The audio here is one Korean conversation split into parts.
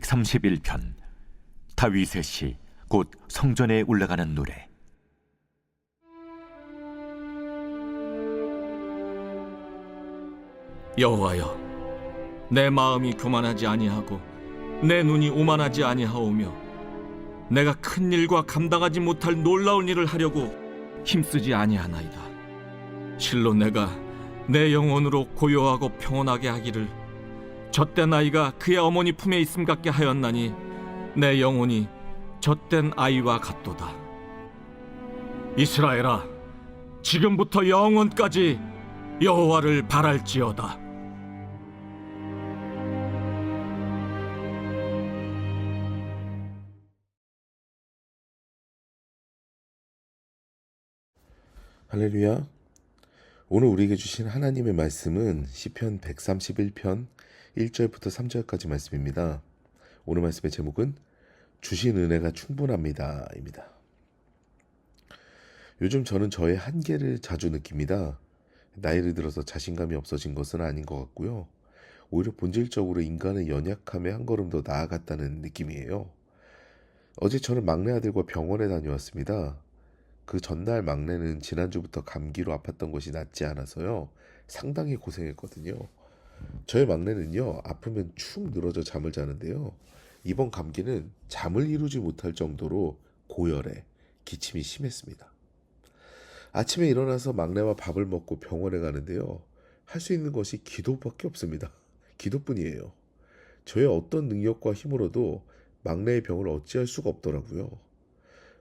131편 다윗의 시 곧 성전에 올라가는 노래. 여호와여, 내 마음이 교만하지 아니하고 내 눈이 오만하지 아니하오며 내가 큰 일과 감당하지 못할 놀라운 일을 하려고 힘쓰지 아니하나이다. 실로 내가 내 영혼으로 고요하고 평온하게 하기를 젖된 아이가 그의 어머니 품에 있음 같게 하였나니 내 영혼이 젖된 아이와 같도다. 이스라엘아, 지금부터 영원까지 여호와를 바랄지어다. 할렐루야. 오늘 우리에게 주신 하나님의 말씀은 시편 131편 1절부터 3절까지 말씀입니다. 오늘 말씀의 제목은 주신 은혜가 충분합니다 입니다. 요즘 저는 저의 한계를 자주 느낍니다. 나이를 들어서 자신감이 없어진 것은 아닌 것 같고요. 오히려 본질적으로 인간의 연약함에 한 걸음 더 나아갔다는 느낌이에요. 어제 저는 막내 아들과 병원에 다녀왔습니다. 그 전날 막내는 지난주부터 감기로 아팠던 것이 낫지 않아서요. 상당히 고생했거든요. 저의 막내는요, 아프면 축 늘어져 잠을 자는데요. 이번 감기는 잠을 이루지 못할 정도로 고열에 기침이 심했습니다. 아침에 일어나서 막내와 밥을 먹고 병원에 가는데요. 할 수 있는 것이 기도밖에 없습니다. 기도뿐이에요. 저의 어떤 능력과 힘으로도 막내의 병을 어찌할 수가 없더라고요.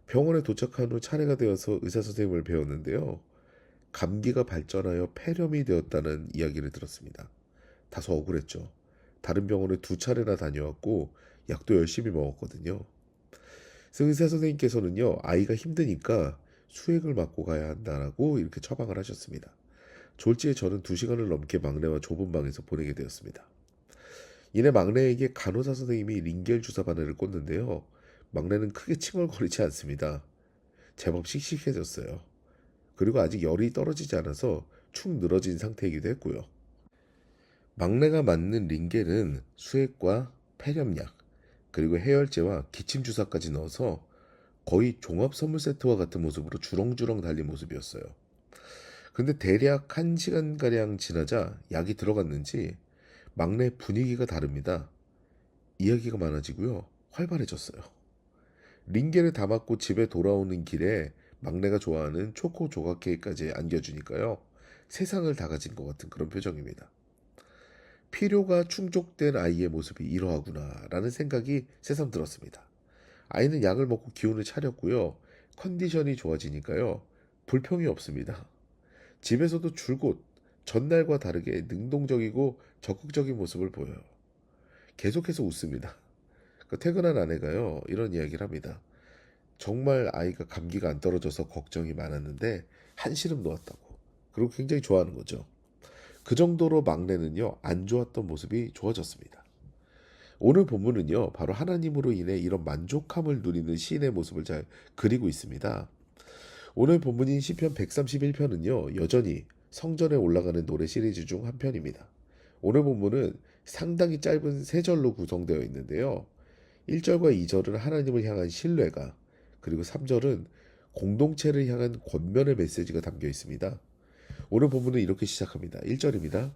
병원에 도착한 후 차례가 되어서 의사선생님을 배웠는데요. 감기가 발전하여 폐렴이 되었다는 이야기를 들었습니다. 다소 억울했죠. 다른 병원에 2차례나 다녀왔고 약도 열심히 먹었거든요. 그래서 의사선생님께서는요, 아이가 힘드니까 수액을 맞고 가야 한다라고 이렇게 처방을 하셨습니다. 졸지에 저는 2시간을 넘게 막내와 좁은 방에서 보내게 되었습니다. 이내 막내에게 간호사 선생님이 링겔 주사 바늘을 꽂는데요. 막내는 크게 칭얼거리지 않습니다. 제법 씩씩해졌어요. 그리고 아직 열이 떨어지지 않아서 축 늘어진 상태이기도 했고요. 막내가 맞는 링겔은 수액과 폐렴약, 그리고 해열제와 기침 주사까지 넣어서 거의 종합 선물 세트와 같은 모습으로 주렁주렁 달린 모습이었어요. 근데 대략 1시간가량 지나자 약이 들어갔는지 막내 분위기가 다릅니다. 이야기가 많아지고요. 활발해졌어요. 링겔을 다 맞고 집에 돌아오는 길에 막내가 좋아하는 초코 조각 케이크까지 안겨주니까요. 세상을 다 가진 것 같은 그런 표정입니다. 필요가 충족된 아이의 모습이 이러하구나 라는 생각이 새삼 들었습니다. 아이는 약을 먹고 기운을 차렸고요. 컨디션이 좋아지니까요. 불평이 없습니다. 집에서도 줄곧 전날과 다르게 능동적이고 적극적인 모습을 보여요. 계속해서 웃습니다. 퇴근한 아내가요, 이런 이야기를 합니다. 정말 아이가 감기가 안 떨어져서 걱정이 많았는데 한시름 놓았다고. 그리고 굉장히 좋아하는 거죠. 그 정도로 막내는요, 안 좋았던 모습이 좋아졌습니다. 오늘 본문은요, 바로 하나님으로 인해 이런 만족함을 누리는 시인의 모습을 잘 그리고 있습니다. 오늘 본문인 시편 131편은요, 여전히 성전에 올라가는 노래 시리즈 중 한 편입니다. 오늘 본문은 상당히 짧은 3절로 구성되어 있는데요. 1절과 2절은 하나님을 향한 신뢰가, 그리고 3절은 공동체를 향한 권면의 메시지가 담겨 있습니다. 오늘 본문은 이렇게 시작합니다. 1절입니다.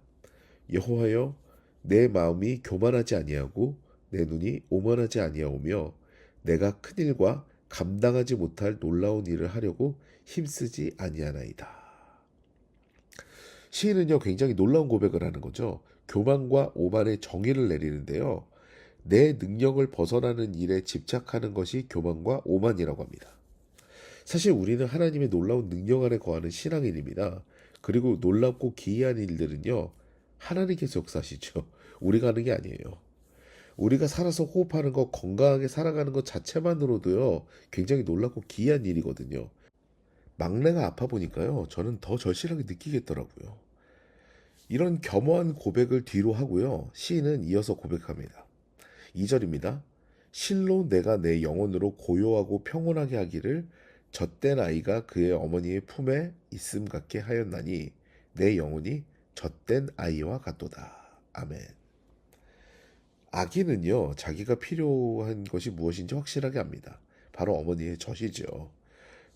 여호와여, 내 마음이 교만하지 아니하고 내 눈이 오만하지 아니하오며 내가 큰 일과 감당하지 못할 놀라운 일을 하려고 힘쓰지 아니하나이다. 시인은요, 굉장히 놀라운 고백을 하는 거죠. 교만과 오만의 정의를 내리는데요. 내 능력을 벗어나는 일에 집착하는 것이 교만과 오만이라고 합니다. 사실 우리는 하나님의 놀라운 능력 안에 거하는 신앙인입니다. 그리고 놀랍고 기이한 일들은요, 하나님께서 역사하시죠. 우리가 하는 게 아니에요. 우리가 살아서 호흡하는 것, 건강하게 살아가는 것 자체만으로도요, 굉장히 놀랍고 기이한 일이거든요. 막내가 아파 보니까요, 저는 더 절실하게 느끼겠더라고요. 이런 겸허한 고백을 뒤로 하고요, 시인은 이어서 고백합니다. 2절입니다. 실로 내가 내 영혼으로 고요하고 평온하게 하기를 젖된 아이가 그의 어머니의 품에 있음 같게 하였나니 내 영혼이 젖된 아이와 같도다. 아멘. 아기는요, 자기가 필요한 것이 무엇인지 확실하게 압니다. 바로 어머니의 젖이죠.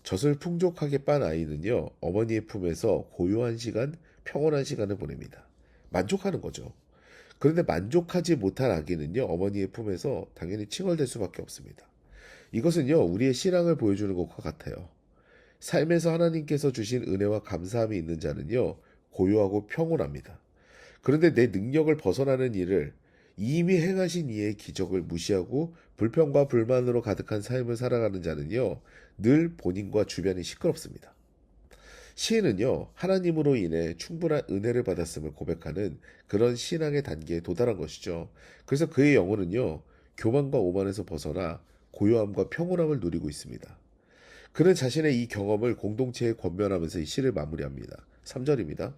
젖을 풍족하게 빤 아이는요, 어머니의 품에서 고요한 시간, 평온한 시간을 보냅니다. 만족하는 거죠. 그런데 만족하지 못한 아기는요, 어머니의 품에서 당연히 칭얼댈 수밖에 없습니다. 이것은요, 우리의 신앙을 보여주는 것과 같아요. 삶에서 하나님께서 주신 은혜와 감사함이 있는 자는요, 고요하고 평온합니다. 그런데 내 능력을 벗어나는 일을 이미 행하신 이의 기적을 무시하고 불평과 불만으로 가득한 삶을 살아가는 자는요, 늘 본인과 주변이 시끄럽습니다. 시인은요, 하나님으로 인해 충분한 은혜를 받았음을 고백하는 그런 신앙의 단계에 도달한 것이죠. 그래서 그의 영혼은요, 교만과 오만에서 벗어나 고요함과 평온함을 누리고 있습니다. 그는 자신의 이 경험을 공동체에 권면하면서 이 시를 마무리합니다. 3절입니다.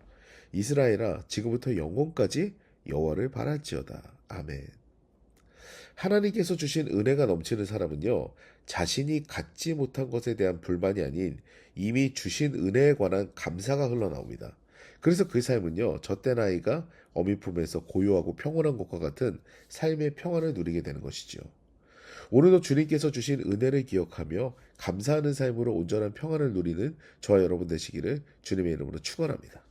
이스라엘아, 지금부터 영원까지 여호와를 바랄지어다. 아멘. 하나님께서 주신 은혜가 넘치는 사람은요, 자신이 갖지 못한 것에 대한 불만이 아닌 이미 주신 은혜에 관한 감사가 흘러나옵니다. 그래서 그 삶은요, 젖된 아이가 어미 품에서 고요하고 평온한 것과 같은 삶의 평안을 누리게 되는 것이죠. 오늘도 주님께서 주신 은혜를 기억하며 감사하는 삶으로 온전한 평안을 누리는 저와 여러분 되시기를 주님의 이름으로 축원합니다.